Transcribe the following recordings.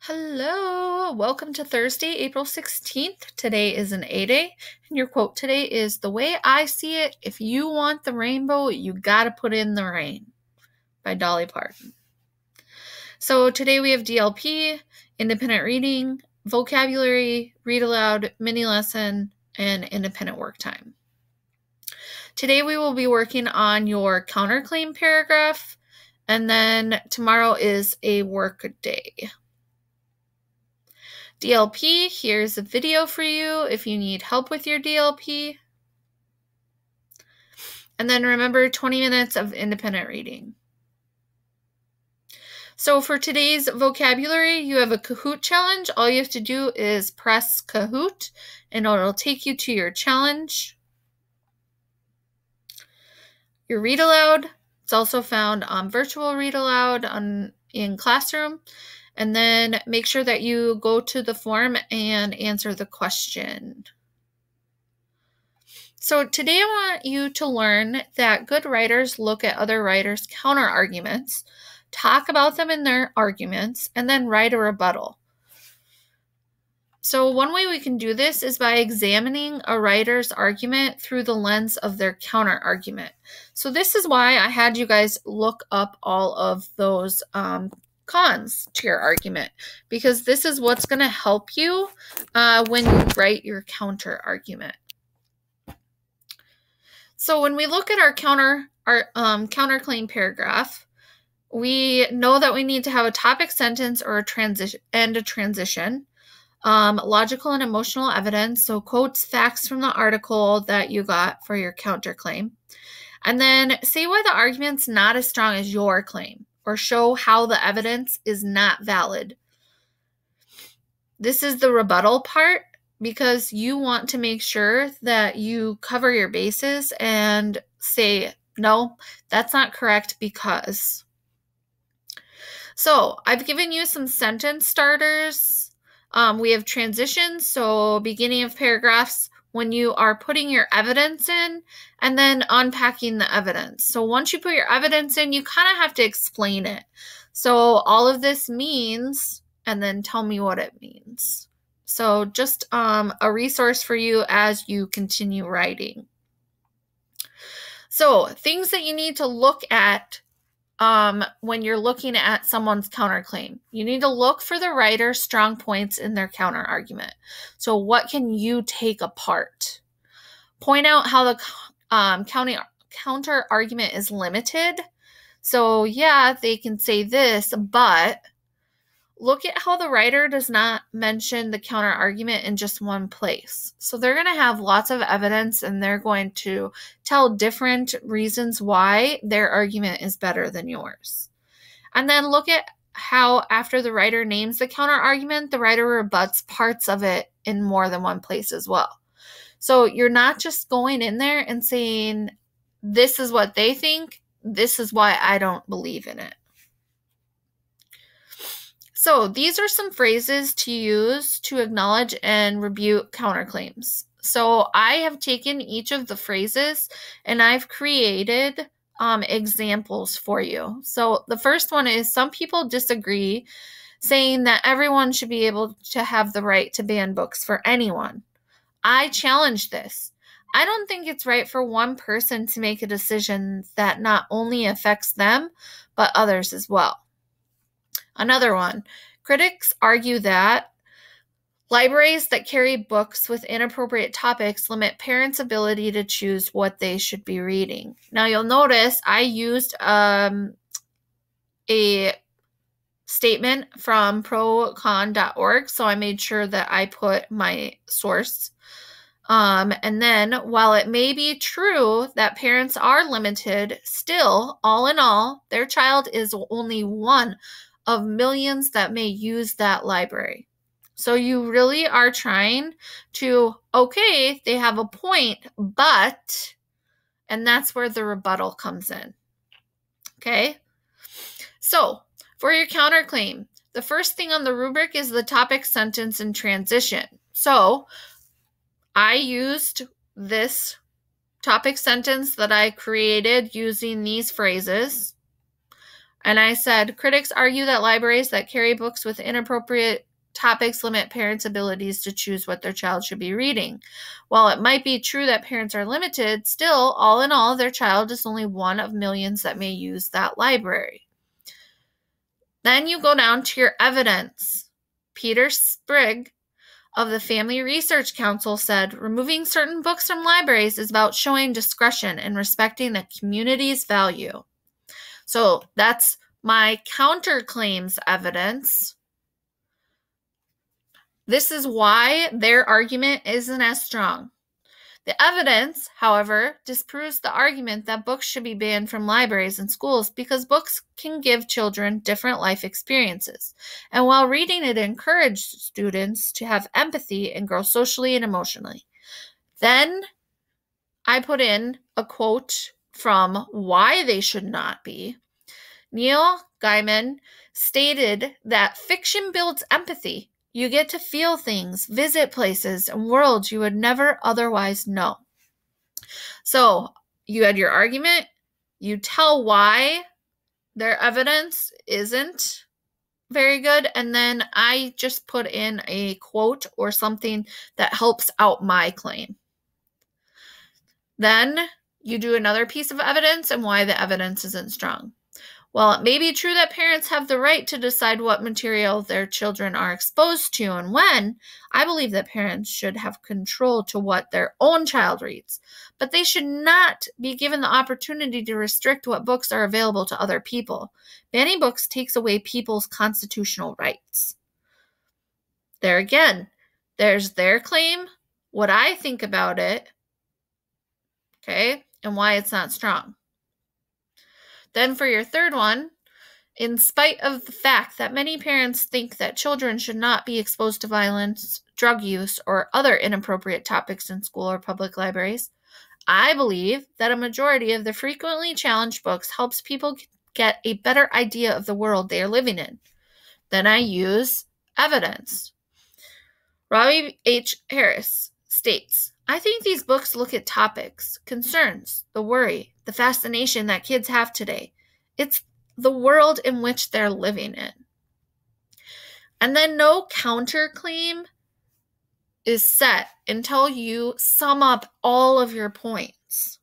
Hello, welcome to Thursday, April 16th. Today is an A-Day, and your quote today is, "The way I see it, if you want the rainbow, you gotta put in the rain," by Dolly Parton. So today we have DLP, independent reading, vocabulary, read aloud, mini lesson, and independent work time. Today we will be working on your counterclaim paragraph, and then tomorrow is a work day. DLP, here's a video for you if you need help with your DLP. And then remember 20 minutes of independent reading. So for today's vocabulary, you have a Kahoot challenge. All you have to do is press Kahoot and it'll take you to your challenge. Your read aloud, it's also found on virtual read aloud in Classroom. And then make sure that you go to the form and answer the question. So today I want you to learn that good writers look at other writers' counter arguments, talk about them in their arguments, and then write a rebuttal. So one way we can do this is by examining a writer's argument through the lens of their counter argument. So this is why I had you guys look up all of those cons to your argument, because this is what's going to help you when you write your counter argument. So when we look at our counterclaim paragraph, we know that we need to have a topic sentence or a transition, logical and emotional evidence, so quotes, facts from the article that you got for your counterclaim, and then say why the argument's not as strong as your claim, or show how the evidence is not valid. This is the rebuttal part, because you want to make sure that you cover your bases and say, no, that's not correct because. So I've given you some sentence starters. We have transitions, so beginning of paragraphs when you are putting your evidence in and then unpacking the evidence. So once you put your evidence in, you kind of have to explain it. So all of this means, and then tell me what it means. So just a resource for you as you continue writing. So things that you need to look at when you're looking at someone's counterclaim. You need to look for the writer's strong points in their counter argument. So what can you take apart? Point out how the counter argument is limited. So yeah, they can say this, but look at how the writer does not mention the counter argument in just one place. So they're going to have lots of evidence and they're going to tell different reasons why their argument is better than yours. And then look at how after the writer names the counter argument, the writer rebuts parts of it in more than one place as well. So you're not just going in there and saying, this is what they think, this is why I don't believe in it. So these are some phrases to use to acknowledge and rebuke counterclaims. So I have taken each of the phrases and I've created examples for you. So the first one is, some people disagree, saying that everyone should be able to have the right to ban books for anyone. I challenge this. I don't think it's right for one person to make a decision that not only affects them, but others as well. Another one, critics argue that libraries that carry books with inappropriate topics limit parents' ability to choose what they should be reading. Now you'll notice I used a statement from procon.org, so I made sure that I put my source. And then while it may be true that parents are limited, still, all in all, their child is only one of millions that may use that library. So you really are trying to, okay, they have a point, but, and that's where the rebuttal comes in. Okay? So for your counterclaim, the first thing on the rubric is the topic, sentence, and transition. So I used this topic sentence that I created using these phrases. And I said, critics argue that libraries that carry books with inappropriate topics limit parents' abilities to choose what their child should be reading. While it might be true that parents are limited, still, all in all, their child is only one of millions that may use that library. Then you go down to your evidence. Peter Sprigg of the Family Research Council said, removing certain books from libraries is about showing discretion and respecting the community's value. So that's my counterclaims evidence. This is why their argument isn't as strong. The evidence, however, disproves the argument that books should be banned from libraries and schools because books can give children different life experiences. And while reading it encourages students to have empathy and grow socially and emotionally. Then I put in a quote from why they should not be. Neil Gaiman stated that fiction builds empathy. You get to feel things, visit places, and worlds you would never otherwise know. So you had your argument, you tell why their evidence isn't very good, and then I just put in a quote or something that helps out my claim. Then you do another piece of evidence and why the evidence isn't strong. While it may be true that parents have the right to decide what material their children are exposed to and when, I believe that parents should have control to what their own child reads. But they should not be given the opportunity to restrict what books are available to other people. Banning books takes away people's constitutional rights. There again, there's their claim, what I think about it, okay, and why it's not strong. Then for your third one, in spite of the fact that many parents think that children should not be exposed to violence, drug use, or other inappropriate topics in school or public libraries, I believe that a majority of the frequently challenged books helps people get a better idea of the world they are living in. Then I use evidence. Robbie H. Harris states, I think these books look at topics, concerns, the worry, the fascination that kids have today. It's the world in which they're living in. And then no counterclaim is set until you sum up all of your points.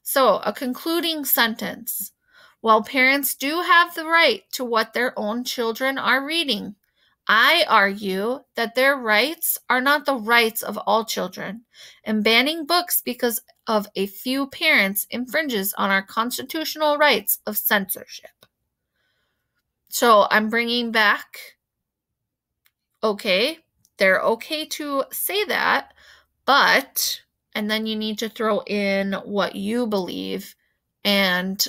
So, a concluding sentence. While parents do have the right to what their own children are reading, I argue that their rights are not the rights of all children, and banning books because of a few parents infringes on our constitutional rights of censorship. So I'm bringing back, okay, they're okay to say that, but, and then you need to throw in what you believe and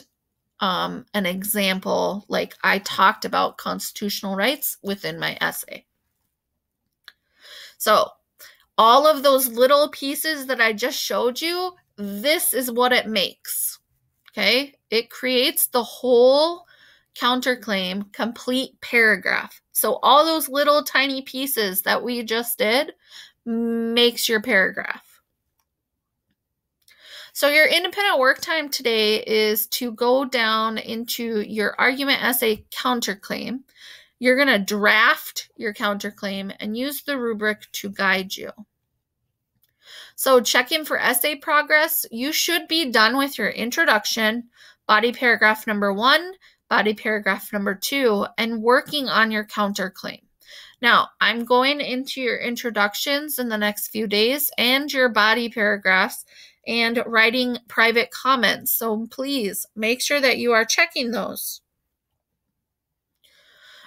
an example, like I talked about constitutional rights within my essay. So all of those little pieces that I just showed you, this is what it makes, okay? It creates the whole counterclaim complete paragraph. So all those little tiny pieces that we just did makes your paragraph. So your independent work time today is to go down into your argument essay counterclaim. You're going to draft your counterclaim and use the rubric to guide you. So check in for essay progress. You should be done with your introduction, body paragraph number 1, body paragraph number 2, and working on your counterclaim. Now, I'm going into your introductions in the next few days and your body paragraphs and writing private comments. So please make sure that you are checking those.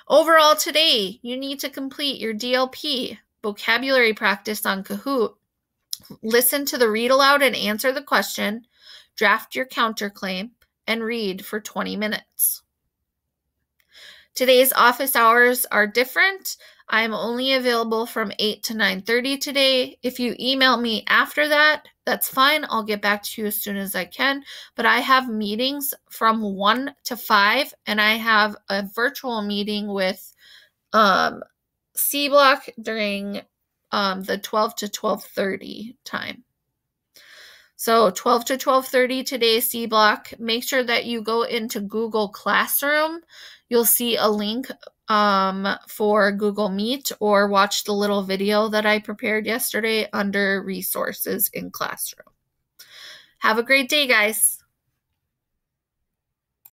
Overall today, you need to complete your DLP, vocabulary practice on Kahoot, listen to the read aloud and answer the question, draft your counterclaim, and read for 20 minutes. Today's office hours are different. I'm only available from 8 to 9:30 today. If you email me after that, that's fine. I'll get back to you as soon as I can. But I have meetings from 1 to 5, and I have a virtual meeting with C Block during the 12 to 12:30 time. So 12 to 12:30 today, C block. Make sure that you go into Google Classroom. You'll see a link for Google Meet, or watch the little video that I prepared yesterday under resources in Classroom. Have a great day, guys.